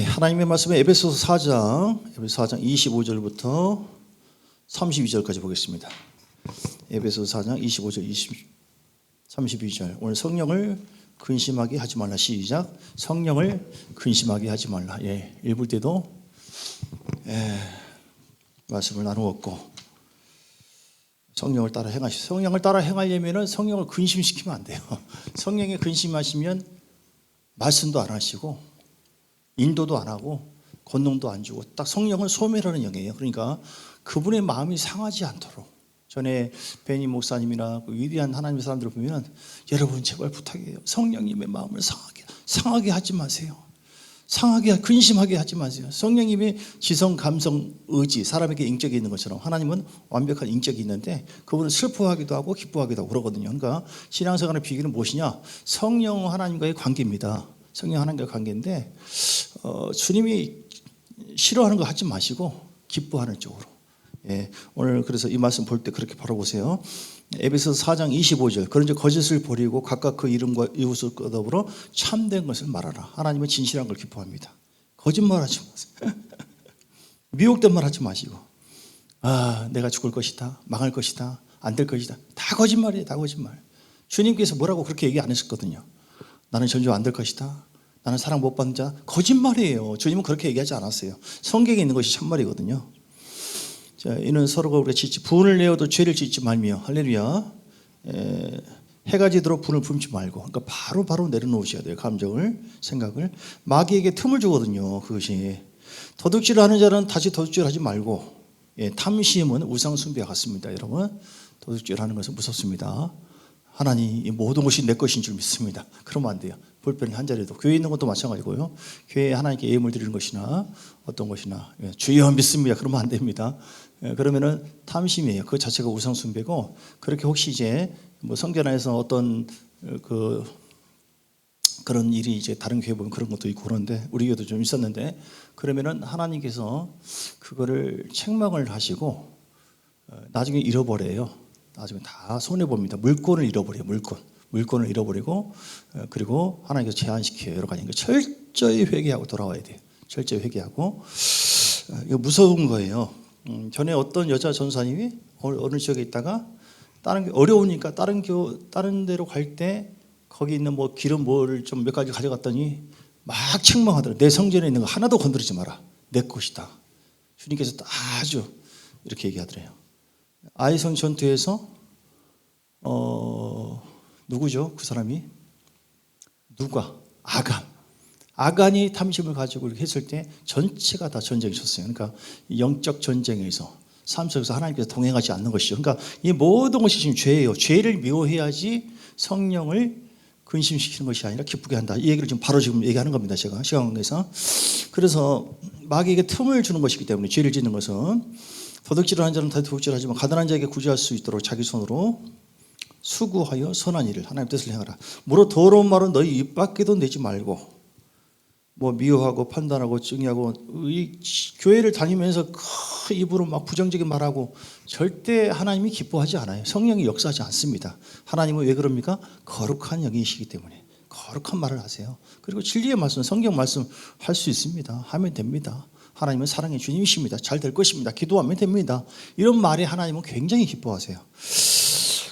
하나님의 말씀은 에베소서 4장 25절부터 32절까지 보겠습니다. 에베소서 4장 25절 32절. 오늘 성령을 근심하게 하지 말라. 시작. 성령을 근심하게 하지 말라. 읽을 때도 말씀을 나누었고, 성령을 따라 행하시오. 성령을 따라 행하려면 성령을 근심시키면 안 돼요. 성령에 근심하시면 말씀도 안 하시고 인도도 안 하고 권능도 안 주고 딱 성령을 소멸하는 영이에요. 그러니까 그분의 마음이 상하지 않도록. 전에 베니 목사님이나 그 위대한 하나님의 사람들을 보면, 여러분 제발 부탁해요. 성령님의 마음을 상하게 하지 마세요. 근심하게 하지 마세요. 성령님의 지성, 감성, 의지, 사람에게 인격이 있는 것처럼 하나님은 완벽한 인격이 있는데 그분은 슬퍼하기도 하고 기뻐하기도 하고 그러거든요. 그러니까 신앙생활의 비결은 무엇이냐? 성령 하나님과의 관계입니다. 성령 하나님과의 관계인데 주님이 싫어하는 거 하지 마시고 기뻐하는 쪽으로. 오늘 그래서 이 말씀 볼 때 그렇게 바라보세요. 에베소서 4장 25절. 그런즉 거짓을 버리고 각각 그 이름과 이웃을 더불어 참된 것을 말하라. 하나님은 진실한 걸 기뻐합니다. 거짓말하지 마세요. 미혹된 말 하지 마시고, 내가 죽을 것이다, 망할 것이다, 안 될 것이다. 다 거짓말이에요. 다 거짓말. 주님께서 뭐라고 그렇게 얘기 안 했었거든요. 나는 전혀 안 될 것이다, 나는 사랑 못 받는 자. 거짓말이에요. 주님은 그렇게 얘기하지 않았어요. 성경에 있는 것이 참말이거든요. 자, 이는 서로가 우리가 분을 내어도 죄를 짓지 말며, 할렐루야. 해가 지도록 분을 품지 말고. 그러니까 바로 내려놓으셔야 돼요. 감정을, 생각을. 마귀에게 틈을 주거든요. 그것이. 도둑질을 하는 자는 다시 도둑질하지 말고. 탐심은 우상 숭배와 같습니다. 여러분, 도둑질하는 것은 무섭습니다. 하나님, 이 모든 것이 내 것인 줄 믿습니다. 그러면 안 돼요. 볼펜 한 자리도. 교회에 있는 것도 마찬가지고요. 교회에 하나님께 예물 드리는 것이나 어떤 것이나 주여 믿습니다. 그러면 안 됩니다. 그러면은 탐심이에요. 그 자체가 우상 숭배고, 그렇게 혹시 이제 뭐 성전 안에서 어떤 그런 일이 이제 다른 교회 보면 그런 것도 있고 그런데, 우리 교회도 좀 있었는데, 그러면은 하나님께서 그거를 책망을 하시고 나중에 잃어버려요. 나중에 다 손해봅니다. 물건을 잃어버려요. 물건을 잃어버리고, 그리고 하나님께서 제한시켜요. 여러 가지. 철저히 회개하고 돌아와야 돼요. 철저히 회개하고. 이거 무서운 거예요. 전에 어떤 여자 전사님이 어느 지역에 있다가 다른 게 어려우니까 다른 데로 갈 때 거기 있는 뭐 기름 뭐를 좀 몇 가지 가져갔더니 막 책망하더라고요. 내 성전에 있는 거 하나도 건드리지 마라. 내 것이다. 주님께서 아주 이렇게 얘기하더래요. 아이성 전투에서 누구죠? 그 사람이 아간이 탐심을 가지고 이렇게 했을 때 전체가 다 전쟁이 쳤어요. 그러니까 영적 전쟁에서 삶 속에서 하나님께서 동행하지 않는 것이죠. 그러니까 이 모든 것이 지금 죄예요. 죄를 미워해야지 성령을 근심시키는 것이 아니라 기쁘게 한다. 이 얘기를 지금 바로 지금 얘기하는 겁니다. 제가 시간 관계에서. 그래서 마귀에게 틈을 주는 것이기 때문에, 죄를 짓는 것은 도둑질을 하는 자는 다 도둑질하지만 가난한 자에게 구제할 수 있도록 자기 손으로 수고하여 선한 일을, 하나님 뜻을 행하라. 무릇 더러운 말은 너희 입 밖에도 내지 말고, 뭐 미워하고 판단하고 증의하고, 이 교회를 다니면서 그 입으로 막 부정적인 말하고 절대 하나님이 기뻐하지 않아요. 성령이 역사하지 않습니다. 하나님은 왜 그럽니까? 거룩한 영이시기 때문에 거룩한 말을 하세요. 그리고 진리의 말씀, 성경 말씀 할 수 있습니다. 하면 됩니다. 하나님은 사랑의 주님이십니다. 잘 될 것입니다. 기도하면 됩니다. 이런 말에 하나님은 굉장히 기뻐하세요.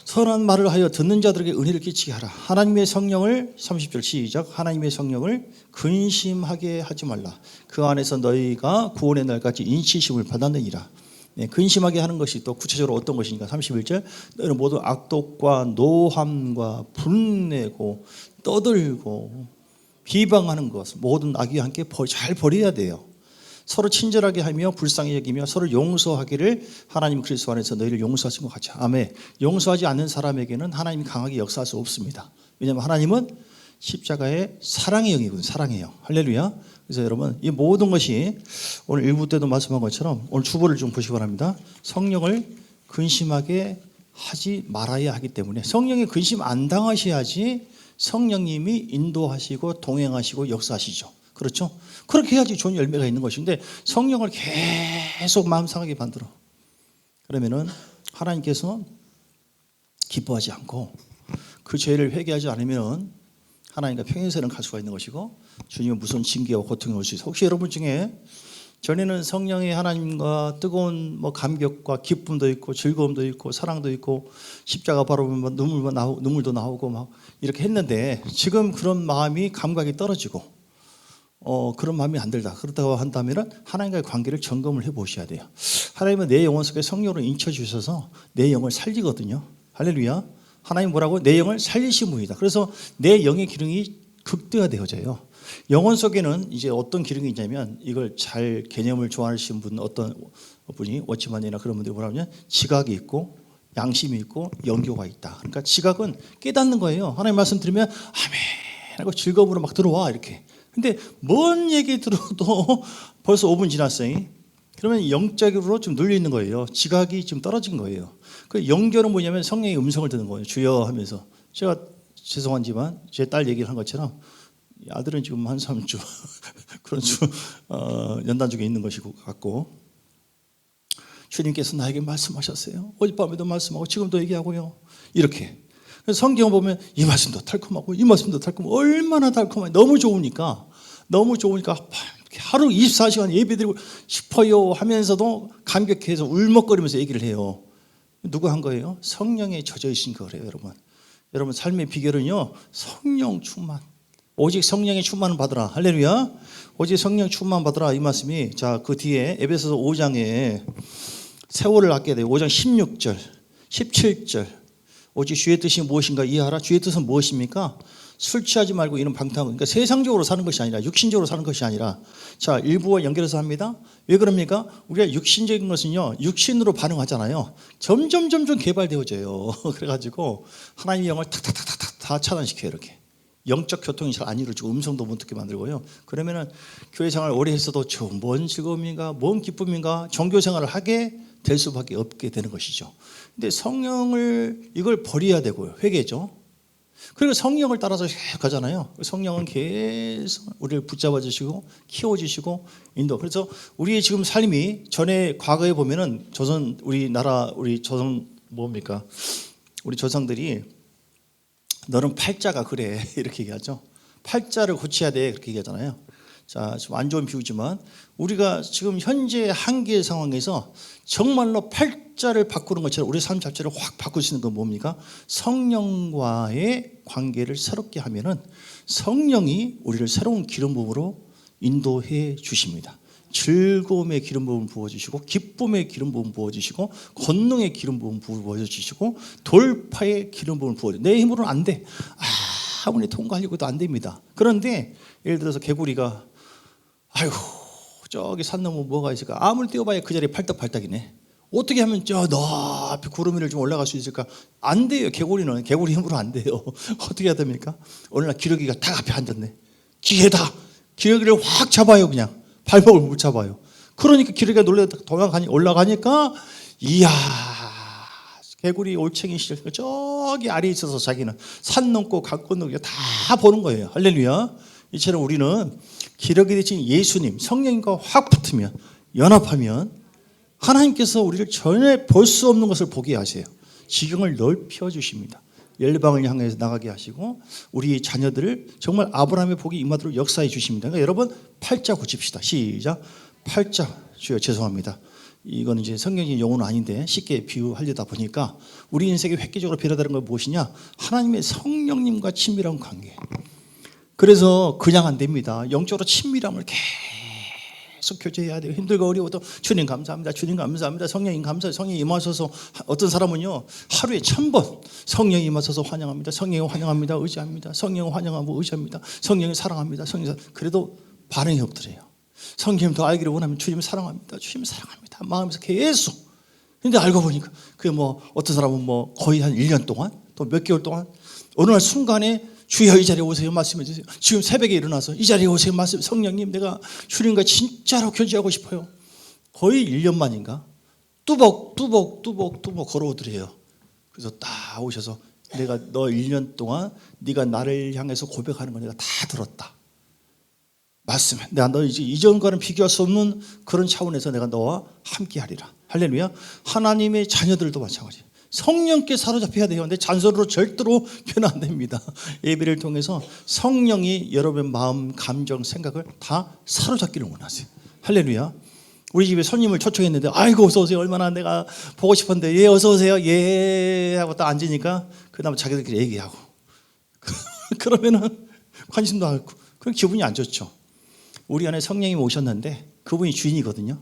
선한 말을 하여 듣는 자들에게 은혜를 끼치게 하라. 하나님의 성령을, 30절 시작. 하나님의 성령을 근심하게 하지 말라. 그 안에서 너희가 구원의 날까지 인치심을 받았느니라. 근심하게 하는 것이 또 구체적으로 어떤 것이니까 31절. 너희는 모두 악독과 노함과 분내고 떠들고 비방하는 것, 모든 악의와 함께 잘 버려야 돼요. 서로 친절하게 하며 불쌍히 여기며 서로 용서하기를 하나님 그리스도 안에서 너희를 용서하신 것 같이. 아멘. 용서하지 않는 사람에게는 하나님이 강하게 역사할 수 없습니다. 왜냐하면 하나님은 십자가의 사랑의 영이거든요. 사랑의 영. 할렐루야. 그래서 여러분, 이 모든 것이 오늘 1부 때도 말씀한 것처럼 오늘 주보를 좀 보시기 바랍니다. 성령을 근심하게 하지 말아야 하기 때문에, 성령에 근심 안 당하셔야지 성령님이 인도하시고 동행하시고 역사하시죠. 그렇죠? 그렇게 해야지 좋은 열매가 있는 것인데, 성령을 계속 마음 상하게 만들어. 그러면은 하나님께서 기뻐하지 않고, 그 죄를 회개하지 않으면 하나님과 평행선을 갈 수가 있는 것이고 주님의 무서운 징계와 고통이 올 수 있어요. 혹시 여러분 중에 전에는 성령의 하나님과 뜨거운 감격과 기쁨도 있고 즐거움도 있고 사랑도 있고 십자가 바라보면 눈물도 나오고 막 이렇게 했는데 지금 그런 마음이 감각이 떨어지고 그런 마음이 안 들다. 그렇다고 한다면 하나님과의 관계를 점검을 해보셔야 돼요. 하나님은 내 영혼 속에 성령으로 인쳐주셔서 내 영을 살리거든요. 할렐루야. 하나님 뭐라고? 내 영을 살리신 분이다. 그래서 내 영의 기능이 극대화되어져요. 영혼 속에는 이제 어떤 기능이 있냐면 이걸 잘 개념을 좋아하시는 분 어떤 분이 워치만이나 그런 분들이 뭐라면 지각이 있고 양심이 있고 영교가 있다. 그러니까 지각은 깨닫는 거예요. 하나님 말씀 들으면 아멘 하고 즐거움으로 막 들어와 이렇게. 근데 뭔 얘기 들어도 벌써 5분 지났어요. 그러면 영적으로 좀 눌려 있는 거예요. 지각이 좀 떨어진 거예요. 그 영교는 뭐냐면 성령의 음성을 듣는 거예요. 주여 하면서. 제가 죄송하지만 제 딸 얘기를 한 것처럼 아들은 지금 한 3주 그런 주 연단 중에 있는 것이고 같고 주님께서 나에게 말씀하셨어요. 어젯밤에도 말씀하고 지금도 얘기하고요. 이렇게. 성경을 보면 이 말씀도 달콤하고 이 말씀도 달콤하고 얼마나 달콤하고 너무 좋으니까 하루 24시간 예배드리고 싶어요 하면서도 감격해서 울먹거리면서 얘기를 해요. 누가 한 거예요? 성령에 젖어 있으니까 그래요, 여러분. 여러분 삶의 비결은요, 성령 충만. 오직 성령의 충만을 받으라. 할렐루야. 오직 성령 충만 받으라. 이 말씀이 자, 그 뒤에 에베소서 5장에 세월을 갖게 돼요. 5장 16절, 17절. 오직 주의 뜻이 무엇인가 이해하라. 주의 뜻은 무엇입니까? 술 취하지 말고 이런 방탕. 그러니까 세상적으로 사는 것이 아니라 육신적으로 사는 것이 아니라 자, 일부와 연결해서 합니다. 왜 그럽니까? 우리가 육신적인 것은요, 육신으로 반응하잖아요. 점점 개발되어져요. 그래가지고 하나님의 영을 탁탁탁탁 다 차단시켜요. 이렇게. 영적 교통이 잘 안 이루어지고 음성도 못 듣게 만들고요. 그러면은 교회 생활 오래 했어도 뭔 즐거움인가, 뭔 기쁨인가, 종교 생활을 하게 될 수밖에 없게 되는 것이죠. 근데 성령을 이걸 버려야 되고요. 회개죠. 그리고 성령을 따라서 가잖아요. 성령은 계속 우리를 붙잡아 주시고 키워 주시고 인도. 그래서 우리의 지금 삶이 전에 과거에 보면은 우리 조선 뭡니까? 우리 조상들이 너는 팔자가 그래 이렇게 얘기하죠. 팔자를 고쳐야 돼 그렇게 얘기하잖아요. 자, 좀 안 좋은 비유지만 우리가 지금 현재 한계 상황에서 정말로 팔자를 바꾸는 것처럼 우리 삶 자체를 확 바꿀 수 있는 건 뭡니까? 성령과의 관계를 새롭게 하면은 성령이 우리를 새로운 기름 부음으로 인도해 주십니다. 즐거움의 기름 부음 부어주시고 기쁨의 기름 부음 부어주시고 권능의 기름 부음 부어주시고 돌파의 기름 부음 부어주시고 내 힘으로는 안 돼. 아무리 통과하려고 해도 안 됩니다. 그런데 예를 들어서 개구리가 아이고 저기 산 넘어 뭐가 있을까? 아무리 뛰어봐야 그 자리에 팔딱팔딱이네. 어떻게 하면 저 높이 구름 위를 좀 올라갈 수 있을까? 안 돼요. 개구리 힘으로 안 돼요. 어떻게 해야 됩니까? 어느 날 기러기가 딱 앞에 앉았네. 기회다. 기러기를 확 잡아요. 그냥 발목을 못 잡아요. 그러니까 기러기가 놀래 올라가니까 이야 개구리 올챙이 시절 저기 아래에 있어서 자기는 산 넘고 강 건너고 다 보는 거예요. 할렐루야. 이처럼 우리는 기러기 대신 예수님 성령님과 확 붙으면 연합하면 하나님께서 우리를 전혀 볼 수 없는 것을 보게 하세요. 지경을 넓혀 주십니다. 열방을 향해서 나가게 하시고 우리 자녀들을 정말 아브라함의 복이 임하도록 역사해 주십니다. 그러니까 여러분 팔자 고칩시다. 시작. 팔자. 주여 죄송합니다. 이건 이제 성경적인 용어는 아닌데 쉽게 비유하려다 보니까 우리 인생에 획기적으로 변화되는 건 무엇이냐? 하나님의 성령님과 친밀한 관계. 그래서 그냥 안 됩니다. 영적으로 친밀함을 계속 교제해야 돼요. 힘들고 어려워도 주님 감사합니다. 주님 감사합니다. 성령님 감사해요. 성령이 임하셔서 어떤 사람은요 하루에 1000번 성령이 임하셔서 환영합니다. 성령이 환영합니다. 의지합니다. 성령이 환영하고 의지합니다. 성령이 사랑합니다. 그래도 반응이 없더래요. 성령님 더 알기를 원하면 주님 사랑합니다. 주님 사랑합니다. 마음에서 계속. 근데 알고 보니까 그게 어떤 사람은 거의 한 1년 동안 또 몇 개월 동안 어느 날 순간에 주여 이 자리에 오세요 말씀해 주세요. 지금 새벽에 일어나서 이 자리에 오세요 말씀. 성령님 내가 주님과 진짜로 교제하고 싶어요. 거의 1년 만인가 뚜벅 걸어오더래요. 그래서 딱 오셔서 내가 너 1년 동안 네가 나를 향해서 고백하는 거 내가 다 들었다. 말씀해. 내가 너 이제 이전과는 비교할 수 없는 그런 차원에서 내가 너와 함께 하리라. 할렐루야. 하나님의 자녀들도 마찬가지예요. 성령께 사로잡혀야 돼요. 근데 잔소리로 절대로 변화 안 됩니다. 예배를 통해서 성령이 여러분의 마음, 감정, 생각을 다 사로잡기를 원하세요. 할렐루야. 우리 집에 손님을 초청했는데 아이고 어서 오세요. 얼마나 내가 보고 싶었는데 예 어서 오세요. 예 하고 딱 앉으니까 그다음에 자기들끼리 얘기하고 그러면은 관심도 않고 그럼 기분이 안 좋죠. 우리 안에 성령이 오셨는데 그분이 주인이거든요.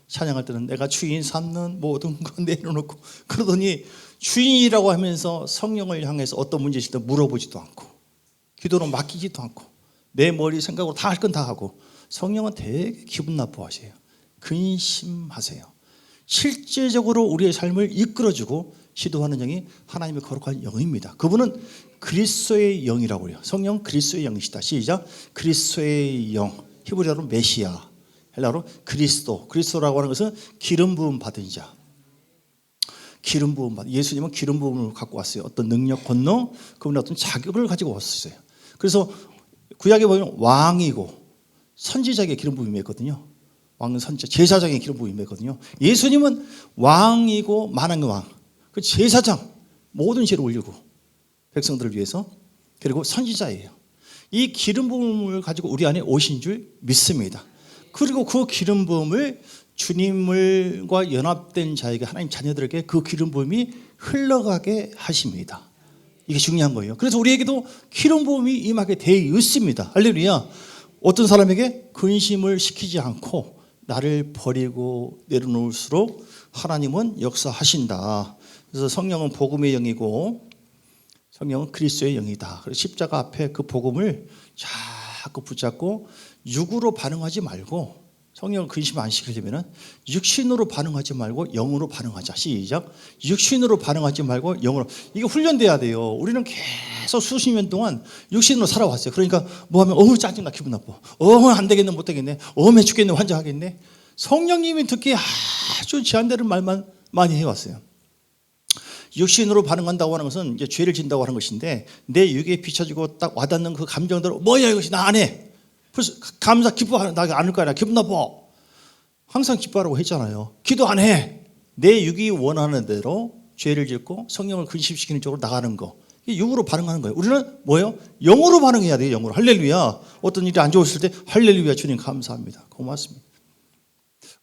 찬양할 때는 내가 주인 삼는 모든 거 내려놓고 그러더니 주인이라고 하면서 성령을 향해서 어떤 문제 있을 때 물어보지도 않고 기도로 맡기지도 않고 내 머리 생각으로 다 할 건 다 하고 성령은 되게 기분 나빠하세요. 근심하세요. 실제적으로 우리의 삶을 이끌어주고 지도하는 영이 하나님의 거룩한 영입니다. 그분은 그리스도의 영이라고 해요. 성령 그리스도의 영이시다. 시작. 그리스도의 영. 히브리어로 메시아, 헬라어로 그리스도. 그리스도라고 하는 것은 기름 부음 받은 자. 기름 부음 받은. 예수님은 기름 부음을 갖고 왔어요. 어떤 능력, 권능, 그분의 어떤 자격을 가지고 왔었어요. 그래서 구약에 보면 왕이고 선지자에게 기름 부음이 있거든요. 왕은 선지자, 제사장의 기름 부음이 있거든요. 예수님은 왕이고 만왕의 왕. 그 제사장, 모든 죄를 올리고 백성들을 위해서, 그리고 선지자예요. 이 기름 부음을 가지고 우리 안에 오신 줄 믿습니다. 그리고 그 기름 부음을 주님과 연합된 자에게, 하나님 자녀들에게 그 기름 부음이 흘러가게 하십니다. 이게 중요한 거예요. 그래서 우리에게도 기름 부음이 임하게 되어 있습니다. 할렐루야. 어떤 사람에게 근심을 시키지 않고 나를 버리고 내려놓을수록 하나님은 역사하신다. 그래서 성령은 복음의 영이고 성령은 그리스도의 영이다. 그래서 십자가 앞에 그 복음을 자꾸 붙잡고 육으로 반응하지 말고, 성령을 근심 안 시키려면 육신으로 반응하지 말고 영으로 반응하자. 시작. 육신으로 반응하지 말고 영으로. 이게 훈련돼야 돼요. 우리는 계속 수십 년 동안 육신으로 살아왔어요. 그러니까 뭐 하면 짜증나, 기분 나빠. 안 되겠네, 못 되겠네. 매 죽겠네, 환장하겠네. 성령님이 듣기에 아주 제한되는 말만 많이 해왔어요. 육신으로 반응한다고 하는 것은 이제 죄를 진다고 하는 것인데, 내 육에 비춰지고 딱 와닿는 그 감정대로 뭐야 이것이 나 안 해. 벌써 감사 기뻐하는 나 안 할 거야. 기분 나빠. 항상 기뻐하라고 했잖아요. 기도 안 해. 내 육이 원하는 대로 죄를 짓고 성령을 근심시키는 쪽으로 나가는 거. 이게 육으로 반응하는 거예요. 우리는 뭐예요? 영으로 반응해야 돼요. 영으로. 할렐루야. 어떤 일이 안 좋았을 때 할렐루야 주님 감사합니다. 고맙습니다.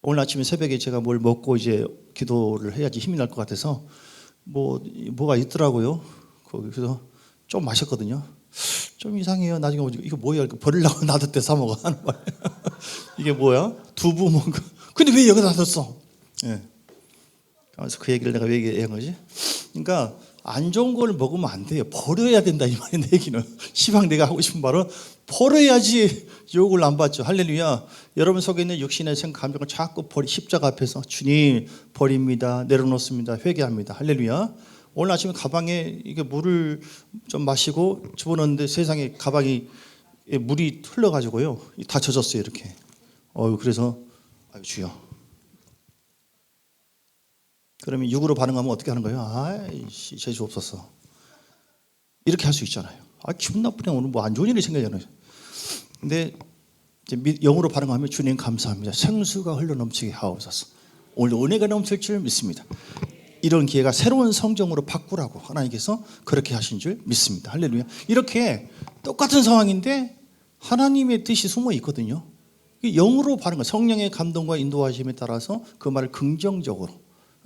오늘 아침에 새벽에 제가 뭘 먹고 이제 기도를 해야지 힘이 날 것 같아서 뭐가 있더라고요. 거기서 좀 마셨거든요. 좀 이상해요. 나중에 오지 이거 뭐야? 버리려고 놔뒀대 사모가 하는 말. 이게 뭐야? 두부 먹은 거. 근데 왜 여기다 놔뒀어? 예. 그래서 그 얘기를 내가 왜 얘기한 거지? 그러니까 안 좋은 걸 먹으면 안 돼요. 버려야 된다 이 말이야. 내 얘기는. 시방 내가 하고 싶은 말은 버려야지 욕을 안 받죠. 할렐루야. 여러분 속에 있는 육신의 생각, 감정을 자꾸 십자가 앞에서 주님 버립니다. 내려놓습니다. 회개합니다. 할렐루야. 오늘 아침에 가방에 이게 물을 좀 마시고 집어넣는데 세상에 가방이 물이 흘러가지고요. 다 젖었어요. 이렇게. 그래서 주여. 그러면 육으로 반응하면 어떻게 하는 거예요? 아이씨, 재수 없었어. 이렇게 할 수 있잖아요. 기분 나쁘네. 오늘 뭐 안 좋은 일이 생기잖아요. 근데 이제 영으로 반응하면 주님 감사합니다. 생수가 흘러넘치게 하옵소서. 오늘 은혜가 넘칠 줄 믿습니다. 이런 기회가 새로운 성정으로 바꾸라고 하나님께서 그렇게 하신 줄 믿습니다. 할렐루야. 이렇게 똑같은 상황인데 하나님의 뜻이 숨어 있거든요. 영으로 반응, 성령의 감동과 인도하심에 따라서 그 말을 긍정적으로.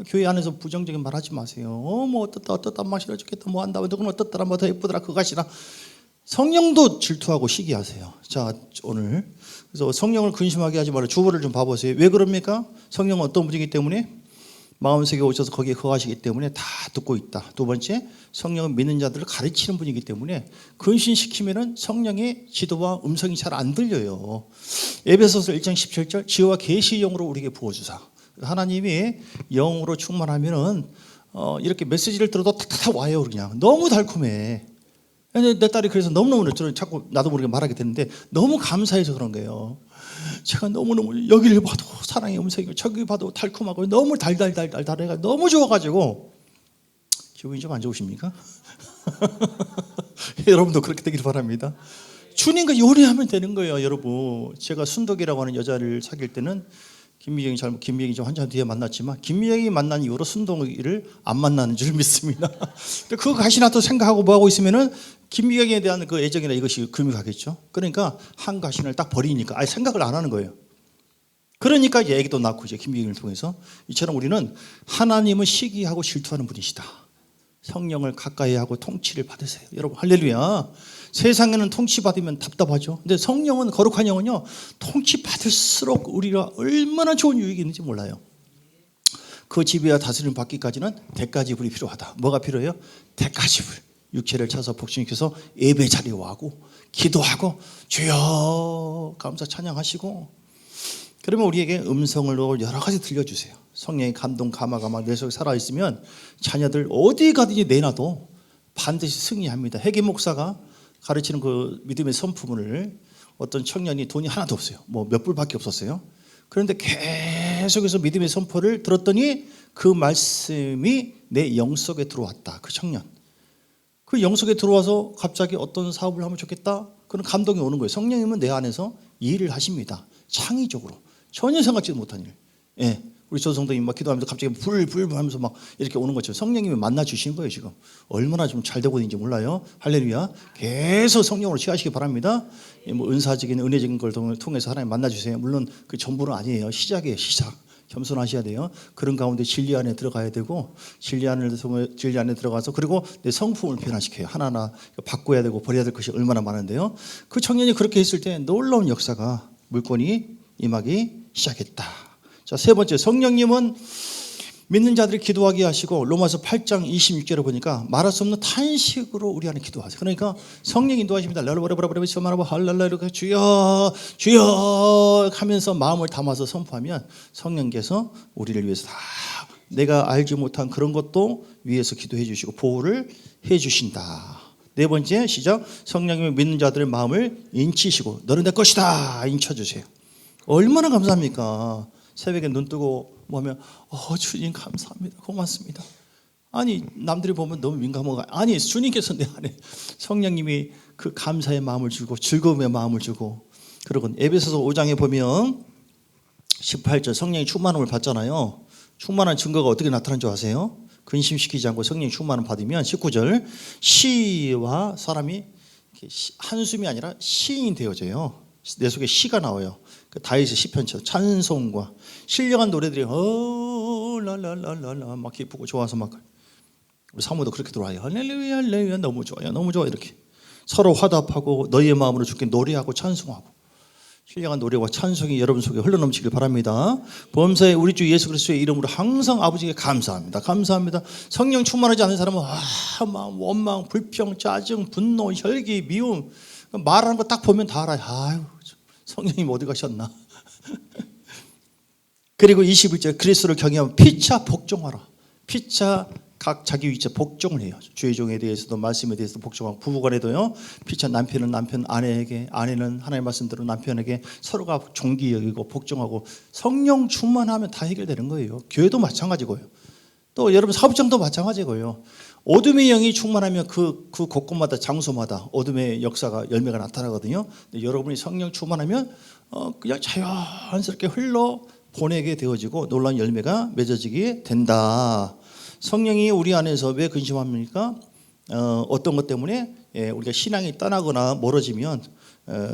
교회 안에서 부정적인 말 하지 마세요. 뭐 어떻다 맛이라 좋겠다 뭐 한다 누구는 어떻더라 뭐 더 예쁘더라 그것이라. 성령도 질투하고 시기하세요. 자, 오늘 그래서 성령을 근심하게 하지 말고 주보를 좀 봐보세요. 왜 그럽니까? 성령은 어떤 분이기 때문에? 마음속에 오셔서 거기에 거하시기 때문에 다 듣고 있다. 두 번째, 성령은 믿는 자들을 가르치는 분이기 때문에 근신시키면은 성령의 지도와 음성이 잘 안 들려요. 에베소서 1장 17절 지혜와 계시의 영으로 우리에게 부어주사. 하나님이 영으로 충만하면은 이렇게 메시지를 들어도 탁탁 와요. 그냥 너무 달콤해. 내 딸이 그래서 너무너무 저는 자꾸 나도 모르게 말하게 되는데 너무 감사해서 그런 거예요. 제가 너무너무 여기를 봐도 사랑의 음색이고 저기 봐도 달콤하고 너무 달달해가 너무 좋아가지고 기분이 좀 안 좋으십니까? 여러분도 그렇게 되길 바랍니다. 주님과 요리하면 되는 거예요. 여러분, 제가 순덕이라고 하는 여자를 사귈 때는 김미경이 좀 한참 뒤에 만났지만 김미경이 만난 이후로 순동이를 안 만나는 줄 믿습니다. 근데 그거 가시나 또 생각하고 뭐 하고 있으면은 김미경에 대한 그 애정이나 이것이 금이 가겠죠. 그러니까 한 가신을 딱 버리니까 아예 생각을 안 하는 거예요. 그러니까 이제 애기도 낳고 이제 김미경을 통해서 이처럼 우리는 하나님은 시기하고 질투하는 분이시다. 성령을 가까이 하고 통치를 받으세요. 여러분 할렐루야. 세상에는 통치 받으면 답답하죠. 근데 성령은 거룩한 영은요, 통치 받을수록 우리가 얼마나 좋은 유익이 있는지 몰라요. 그 지배와 다스림 받기까지는 대가지불이 필요하다. 뭐가 필요해요? 대가지불. 육체를 차서 복싱시켜서 예배 자리에 와고 기도하고 주여 감사 찬양하시고, 그러면 우리에게 음성을 여러 가지 들려주세요. 성령의 감동 감화가 막 내 속에 살아있으면 자녀들 어디 가든지 내놔도 반드시 승리합니다. 회계 목사가 가르치는 그 믿음의 선포문을 어떤 청년이 돈이 하나도 없어요. 뭐 몇 불밖에 없었어요. 그런데 계속해서 믿음의 선포를 들었더니 그 말씀이 내 영 속에 들어왔다. 그 청년. 그 영 속에 들어와서 갑자기 어떤 사업을 하면 좋겠다. 그런 감동이 오는 거예요. 성령님은 내 안에서 일을 하십니다. 창의적으로. 전혀 생각지도 못한 일. 예. 우리 조성도님 막 기도하면서 갑자기 불 하면서 막 이렇게 오는 것처럼 성령님이 만나 주신 거예요. 지금 얼마나 좀 잘 되고 있는지 몰라요. 할렐루야. 계속 성령으로 취하시기 바랍니다. 뭐 은사적인 은혜적인 걸 통해서 하나님 만나 주세요. 물론 그 전부는 아니에요. 시작이에요. 시작. 겸손하셔야 돼요. 그런 가운데 진리 안에 들어가야 되고, 진리 안에 들어가서 그리고 내 성품을 변화시켜요. 하나하나 바꿔야 되고 버려야 될 것이 얼마나 많은데요. 그 청년이 그렇게 했을 때 놀라운 역사가 물건이 임하기 시작했다. 자, 세 번째, 성령님은 믿는 자들이 기도하게 하시고, 로마서 8장 26절에 보니까 말할 수 없는 탄식으로 우리 안에 기도하세요. 그러니까 성령 인도하십니다. 할랄라 이렇게 주여 주여 하면서 마음을 담아서 선포하면 성령께서 우리를 위해서 다 내가 알지 못한 그런 것도 위에서 기도해 주시고 보호를 해 주신다. 네 번째, 시작. 성령님이 믿는 자들의 마음을 인치시고 너는 내 것이다 인쳐주세요. 얼마나 감사합니까? 새벽에 눈 뜨고 뭐 하면 주님 감사합니다. 고맙습니다. 아니 남들이 보면 너무 민감한가? 아니 주님께서 내 안에 성령님이 그 감사의 마음을 주고 즐거움의 마음을 주고. 그러고 에베소서 5장에 보면 18절 성령이 충만함을 받잖아요. 충만한 증거가 어떻게 나타나는 줄 아세요? 근심시키지 않고 성령이 충만함을 받으면 19절 시와 사람이 한숨이 아니라 시인이 되어져요. 내 속에 시가 나와요. 그 다윗의 시편처럼 찬송과 신령한 노래들이 랄랄랄랄라 막 기쁘고 좋아서 막 우리 사모도 그렇게 들어와요. 할렐루야 할렐루야 너무 좋아요 너무 좋아. 이렇게 서로 화답하고 너희의 마음으로 주께 노래하고 찬송하고 신령한 노래와 찬송이 여러분 속에 흘러넘치길 바랍니다. 범사에 우리 주 예수 그리스도의 이름으로 항상 아버지께 감사합니다. 감사합니다. 성령 충만하지 않은 사람은 마음, 원망, 불평, 짜증, 분노, 혈기, 미움 말하는 거 딱 보면 다 알아요. 아유 성령님 어디 가셨나. 그리고 21절 그리스도를 경외하면 피차 복종하라. 피차 각 자기 위치에 복종을 해요. 주의 종에 대해서도 말씀에 대해서도 복종하고, 부부간에도요. 피차 남편은 남편 아내에게, 아내는 하나님의 말씀대로 남편에게 서로가 존귀 여기고 복종하고. 성령 충만하면 다 해결되는 거예요. 교회도 마찬가지고요. 또 여러분 사업장도 마찬가지고요. 어둠의 영이 충만하면 그 곳곳마다 장소마다 어둠의 역사가 열매가 나타나거든요. 근데 여러분이 성령 충만하면 그냥 자연스럽게 흘러 보내게 되어지고 놀라운 열매가 맺어지게 된다. 성령이 우리 안에서 왜 근심합니까? 어떤 것 때문에 우리가 신앙이 떠나거나 멀어지면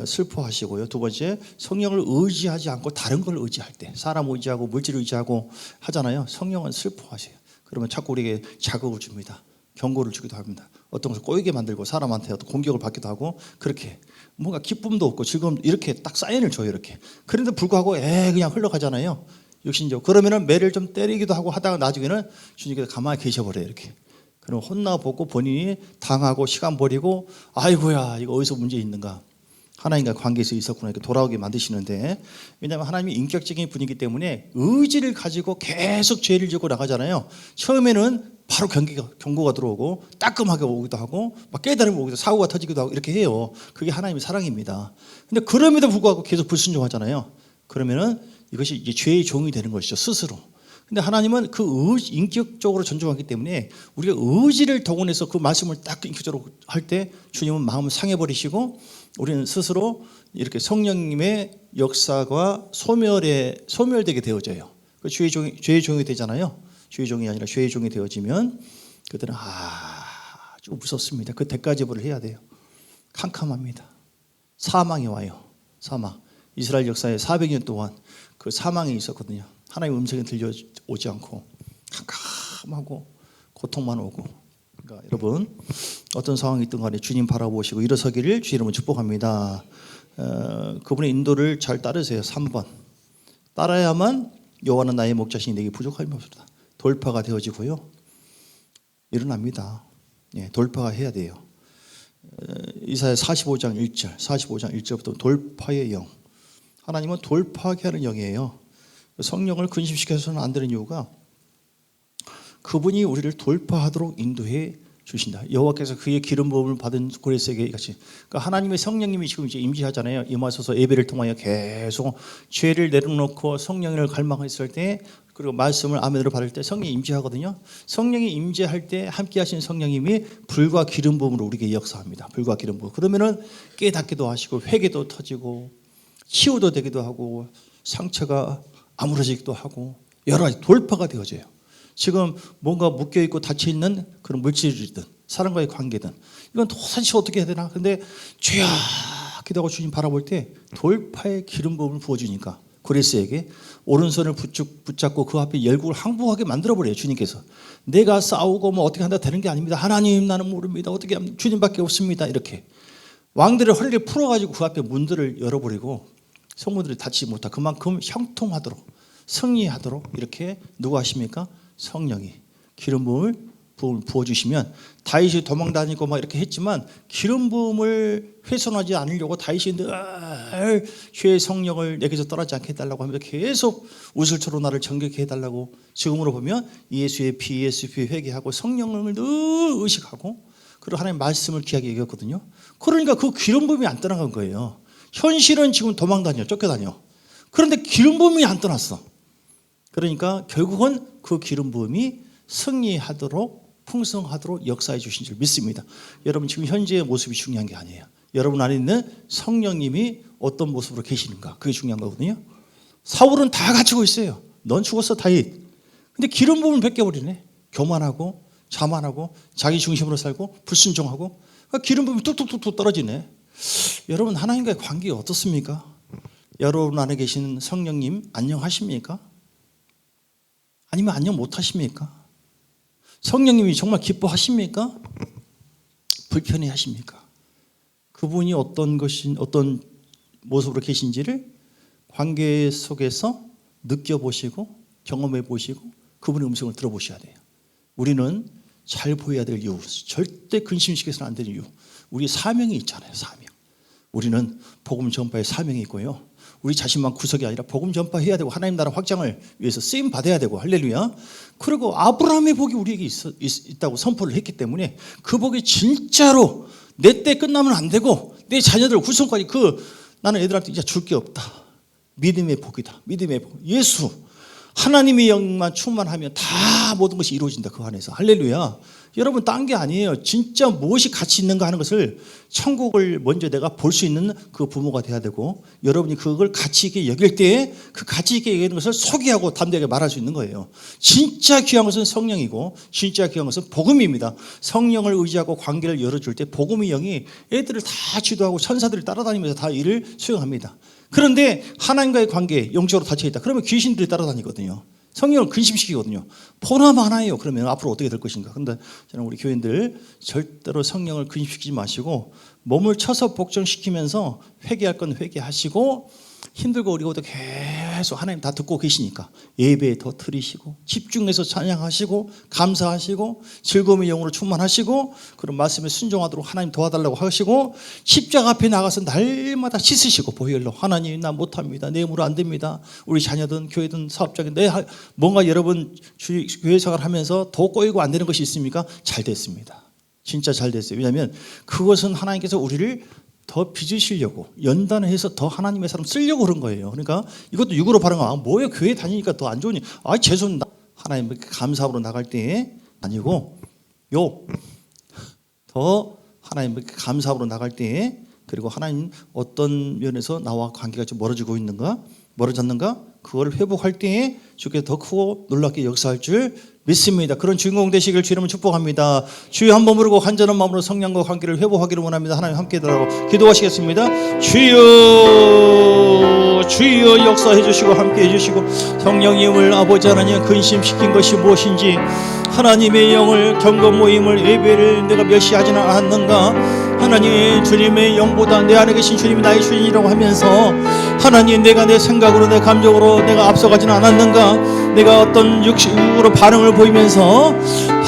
슬퍼하시고요. 두 번째, 성령을 의지하지 않고 다른 걸 의지할 때, 사람 의지하고 물질 의지하고 하잖아요. 성령은 슬퍼하세요. 그러면 자꾸 우리에게 자극을 줍니다. 경고를 주기도 합니다. 어떤 것을 꼬이게 만들고 사람한테 어떤 공격을 받기도 하고, 그렇게 뭔가 기쁨도 없고 즐거움 이렇게 딱 사인을 줘요. 이렇게. 그런데 불구하고 그냥 흘러가잖아요. 육신적. 그러면은 매를 좀 때리기도 하고 하다가 나중에는 주님께서 가만히 계셔버려요. 이렇게. 그럼 혼나보고 본인이 당하고 시간 버리고 아이고야 이거 어디서 문제 있는가. 하나님과 관계에서 있었구나 이렇게 돌아오게 만드시는데, 왜냐하면 하나님이 인격적인 분이기 때문에 의지를 가지고 계속 죄를 지고 나가잖아요. 처음에는 바로 경고가 들어오고 따끔하게 오기도 하고 막 깨달음이 오기도 하고 사고가 터지기도 하고 이렇게 해요. 그게 하나님의 사랑입니다. 근데 그럼에도 불구하고 계속 불순종하잖아요. 그러면은 이것이 이제 죄의 종이 되는 것이죠. 스스로. 근데 하나님은 그 인격적으로 존중하기 때문에 우리가 의지를 동원해서 그 말씀을 딱 인격적으로 할 때 주님은 마음을 상해버리시고 우리는 스스로 이렇게 성령님의 역사가 소멸되게 되어져요. 주의 종이 되잖아요. 주의 종이 아니라 죄의 종이 되어지면 그들은 아주 무섭습니다. 그 대가 지불을 해야 돼요. 캄캄합니다. 사망이 와요. 사망. 이스라엘 역사에 400년 동안 그 사망이 있었거든요. 하나님의 음성이 들려오지 않고 캄캄하고 고통만 오고. 그러니까 여러분 어떤 상황이 있든 간에 주님 바라보시고 일어서기를 주의 이름으로 축복합니다. 그분의 인도를 잘 따르세요. 3번. 따라야만 여호와는 나의 목자시니 내게 부족함이 없습니다. 돌파가 되어지고요. 일어납니다. 예, 돌파가 해야 돼요. 이사야 45장 1절부터 돌파의 영. 하나님은 돌파하게 하는 영이에요. 성령을 근심시켜서는 안 되는 이유가 그분이 우리를 돌파하도록 인도해 주신다. 여호와께서 그의 기름 부음을 받은 고레스에게 같이. 그러니까 하나님의 성령님이 지금 이제 임재하잖아요. 임하셔서 예배를 통하여 계속 죄를 내려놓고 성령을 갈망했을 때 그리고 말씀을 아멘으로 받을 때 성령이 임재하거든요. 성령이 임재할 때 함께 하신 성령님이 불과 기름 부음으로 우리에게 역사합니다. 불과 기름 부음. 그러면은 깨닫기도 하시고 회개도 터지고 치유도 되기도 하고 상처가 아물어지기도 하고 여러 가지 돌파가 되어져요. 지금 뭔가 묶여있고 닫혀있는 그런 물질이든 사람과의 관계든 이건 도대체 어떻게 해야 되나. 근데 죄야 기도하고 주님 바라볼 때 돌파의 기름 부음을 부어주니까 고레스에게 오른손을 붙잡고 그 앞에 열국을 항복하게 만들어버려요. 주님께서. 내가 싸우고 뭐 어떻게 한다 되는 게 아닙니다. 하나님 나는 모릅니다. 어떻게 하면 주님밖에 없습니다. 이렇게 왕들의 허리를 풀어가지고 그 앞에 문들을 열어버리고 성문들이 닫히지 못하고 그만큼 형통하도록 승리하도록 이렇게 누가 하십니까? 성령이 기름 부음을 부어주시면 다윗이 도망 다니고 막 이렇게 했지만 기름 부음을 훼손하지 않으려고 다윗이 늘 죄의 성령을 내게서 떠나지 않게 해달라고 하면서 계속 우슬초로 나를 정결케 해달라고. 지금으로 보면 예수의 피 회개하고 성령을 늘 의식하고 그리고 하나님의 말씀을 귀하게 여겼거든요. 그러니까 그 기름 부음이 안 떠나간 거예요. 현실은 지금 도망 다녀 쫓겨다녀. 그런데 기름 부음이 안 떠났어. 그러니까 결국은 그 기름 부음이 승리하도록 풍성하도록 역사해 주신 줄 믿습니다. 여러분 지금 현재의 모습이 중요한 게 아니에요. 여러분 안에 있는 성령님이 어떤 모습으로 계시는가 그게 중요한 거거든요. 사울은 다 갖추고 있어요. 넌 죽었어 다윗. 근데 기름 부음을 벗겨버리네. 교만하고 자만하고 자기 중심으로 살고 불순종하고 기름 부음이 뚝뚝뚝뚝 떨어지네. 여러분 하나님과의 관계가 어떻습니까? 여러분 안에 계신 성령님 안녕하십니까? 아니면 안녕 못하십니까? 성령님이 정말 기뻐하십니까? 불편해하십니까? 그분이 어떤 모습으로 계신지를 관계 속에서 느껴보시고 경험해 보시고 그분의 음성을 들어보셔야 돼요. 우리는 잘 보여야 될 이유, 절대 근심시켜서는 안 되는 이유, 우리 사명이 있잖아요. 사명. 우리는 복음 전파의 사명이 있고요. 우리 자신만 구석이 아니라 복음 전파해야 되고 하나님 나라 확장을 위해서 쓰임 받아야 되고 할렐루야. 그리고 아브라함의 복이 우리에게 있다고 선포를 했기 때문에 그 복이 진짜로 내 때 끝나면 안 되고 내 자녀들 후손까지 나는 애들한테 이제 줄 게 없다. 믿음의 복이다. 믿음의 복. 예수 하나님의 영만 충만하면 다 모든 것이 이루어진다. 그 안에서 할렐루야. 여러분 딴 게 아니에요. 진짜 무엇이 가치 있는가 하는 것을 천국을 먼저 내가 볼 수 있는 그 부모가 돼야 되고 여러분이 그걸 가치 있게 여길 때에 그 가치 있게 여기는 것을 소개하고 담대하게 말할 수 있는 거예요. 진짜 귀한 것은 성령이고 진짜 귀한 것은 복음입니다. 성령을 의지하고 관계를 열어줄 때 복음의 영이 애들을 다 지도하고 천사들이 따라다니면서 다 일을 수행합니다. 그런데 하나님과의 관계 영적으로 닫혀있다. 그러면 귀신들이 따라다니거든요. 성령을 근심시키거든요. 보나마나예요. 그러면 앞으로 어떻게 될 것인가. 그런데 저는 우리 교인들 절대로 성령을 근심시키지 마시고 몸을 쳐서 복종시키면서 회개할 건 회개하시고 힘들고 어려워도 계속 하나님 다 듣고 계시니까 예배에 더 드리시고 집중해서 찬양하시고 감사하시고 즐거움의 영으로 충만하시고 그런 말씀에 순종하도록 하나님 도와달라고 하시고 십자가 앞에 나가서 날마다 씻으시고 보혈로 하나님 나 못합니다. 내 힘으로 안 됩니다. 우리 자녀든 교회든 사업자든 뭔가 여러분 교회 생활을 하면서 더 꼬이고 안 되는 것이 있습니까? 잘 됐습니다. 진짜 잘 됐어요. 왜냐하면 그것은 하나님께서 우리를 더 빚으시려고 연단을 해서 더 하나님의 사람 쓰려고 그런 거예요. 그러니까 이것도 육으로 바른 거 뭐예요? 교회 다니니까 더 안 좋으니 죄송합니다. 하나님께 감사함으로 나갈 때 아니고 더 하나님께 감사함으로 나갈 때 그리고 하나님 어떤 면에서 나와 관계가 좀 멀어졌는가 그걸 회복할 때에 주께서 더 크고 놀랍게 역사할 줄 믿습니다. 그런 주인공 되시길 주님은 축복합니다. 주여 한번 부르고 간절한 마음으로 성령과 관계를 회복하기를 원합니다. 하나님 함께 들어가고 기도하시겠습니다. 주여 역사해 주시고 함께 해 주시고 성령님을 아버지 하나님 근심시킨 것이 무엇인지 하나님의 영을 경건 모임을 예배를 내가 멸시하지는 않았는가 하나님 주님의 영보다 내 안에 계신 주님이 나의 주인이라고 하면서 하나님 내가 내 생각으로 내 감정으로 내가 앞서가지는 않았는가 내가 어떤 육으로 반응을 보이면서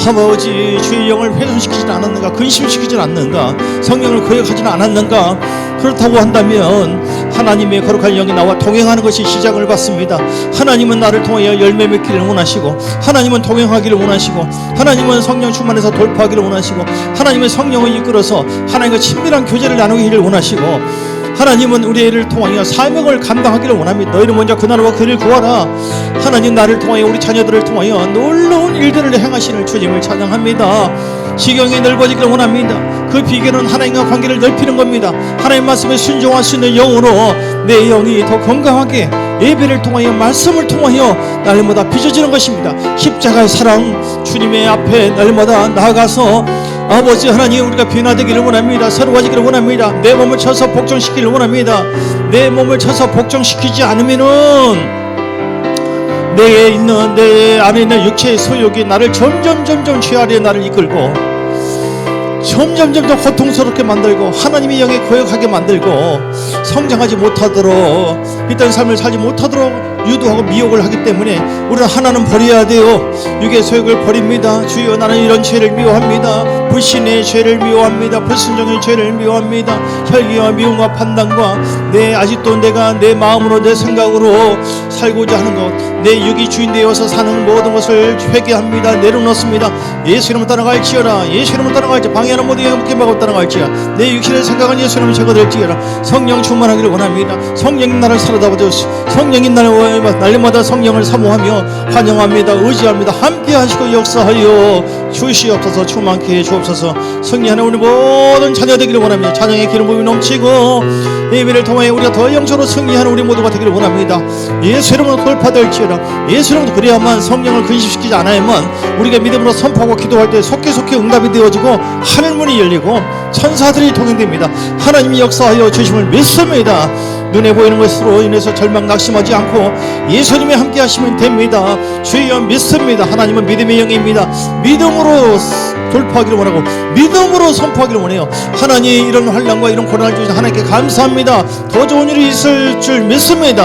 아버지 주의 영을 훼손시키지는 않았는가 근심시키지는 않는가 성령을 거역하지는 않았는가 그렇다고 한다면 하나님의 거룩한 영이 나와 동행하는 것이 시작을 받습니다. 하나님은 나를 통하여 열매 맺기를 원하시고 하나님은 동행하기를 원하시고 하나님은 성령 충만해서 돌파하기를 원하시고 하나님의 성령을 이끌어서 하나님과 친밀한 교제를 나누기를 원하시고 하나님은 우리를 통하여 사명을 감당하기를 원합니다. 너희는 먼저 그 나라와 그를 구하라. 하나님 나를 통하여 우리 자녀들을 통하여 놀라운 일들을 행하시는 주님을 찬양합니다. 지경이 넓어지기를 원합니다. 그 비결은 하나님과 관계를 넓히는 겁니다. 하나님 말씀에 순종할 수 있는 영으로 내 영이 더 건강하게 예배를 통하여 말씀을 통하여 날마다 빚어지는 것입니다. 십자가의 사랑 주님의 앞에 날마다 나아가서 아버지 하나님 우리가 변화되기를 원합니다. 새로워지기를 원합니다. 내 몸을 쳐서 복종시키기를 원합니다. 내 몸을 쳐서 복종시키지 않으면은 내 안에 있는 육체의 소욕이 나를 점점 죄아래에 나를 이끌고 점점 고통스럽게 만들고 하나님의 영에 거역하게 만들고 성장하지 못하도록 이딴 삶을 살지 못하도록 유도하고 미혹을 하기 때문에 우리는 하나는 버려야 돼요. 육의 소욕을 버립니다. 주여 나는 이런 죄를 미워합니다. 불신의 죄를 미워합니다. 불순종의 죄를 미워합니다. 혈기와 미움과 판단과 아직도 내가 내 마음으로 내 생각으로 살고자 하는 것 내 육이 주인 되어서 사는 모든 것을 회개합니다. 내려놓습니다. 예수 이름으로 따라갈지어라. 예수 이름으로 따라갈지어라. 방해하는 모든 영국해하고 따라갈지어라. 내 육신의 생각은 예수 이름으로 제거될지어라. 성령 충만하기를 원합니다. 성령님 나를 사로잡아 주시오. 성령님 날마다 성령을 사모하며 환영합니다. 의지합니다. 함께 하시고 역사하여 주시옵소서. 충만케 해 주옵소서. 승리하는 우리 모든 자녀 되기를 원합니다. 찬양의 기름 부음이 넘치고 예배를 통하여 우리가 더 영적으로 승리하는 우리 모두가 되기를 원합니다. 예수 이름으로 돌파될지어라. 예수 이름으로 그래야만 성령을 근심시키지 않아야만 우리가 믿음으로 선포하고 기도할 때 속히 응답이 되어지고 하늘문이 열리고 천사들이 동행됩니다. 하나님이 역사하여 주심을 믿습니다. 눈에 보이는 것으로 인해서 절망 낙심하지 않고 예수님이 함께 하시면 됩니다. 주여 믿습니다. 하나님은 믿음의 영입니다. 믿음으로 돌파하기를 원하고 믿음으로 선포하기를 원해요. 하나님 이런 환난과 이런 고난을 주셔서 하나님께 감사합니다. 더 좋은 일이 있을 줄 믿습니다.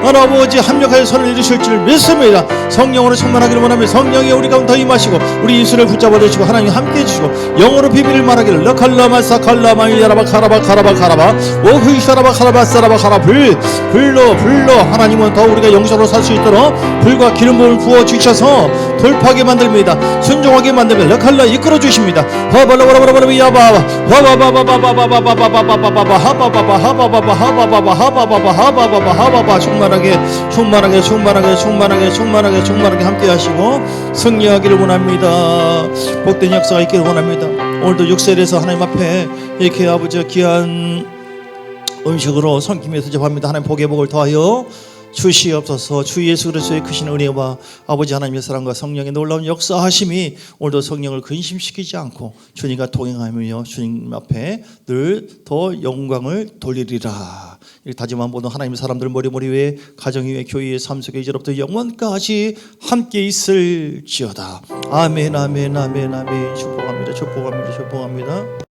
아버지 합력하여 선을 이루실 줄 믿습니다. 성령으로 충만하기를 원하며 성령이 우리 가운데 임하시고 우리 입술을 붙잡아 주시고 하나님 함께 해주시고 영어로 비밀을 말하기를 르칼라마사 칼라마이야라바 카라바 오흐이샤라바 카라바사라바 카라 불로 하나님은 더 우리가 영적으로 살 수 있도록 불과 기름 부음을 부어 주셔서 돌파하게 만듭니다. 순종하게 만들며 르칼라 이끌어 주십니다. 충만하게 함께 하시고 승리하기를 원합니다. 복된 역사가 있기를 원합니다. 오늘도 6세에서 하나님 앞에 이렇게 아버지 귀한 음식으로 섬김에 대접합니다. 하나님 복의 복을 더하여 주시옵소서. 주 예수 그리스도의 크신 은혜와 아버지 하나님의 사랑과 성령의 놀라운 역사하심이 오늘도 성령을 근심시키지 않고 주님과 동행하며 주님 앞에 늘 더 영광을 돌리리라. 이 다짐한 모든 하나님의 사람들 머리 위에 가정 위에 교회 위에 삶 속에 이제부터 영원까지 함께 있을지어다. 아멘. 축복합니다.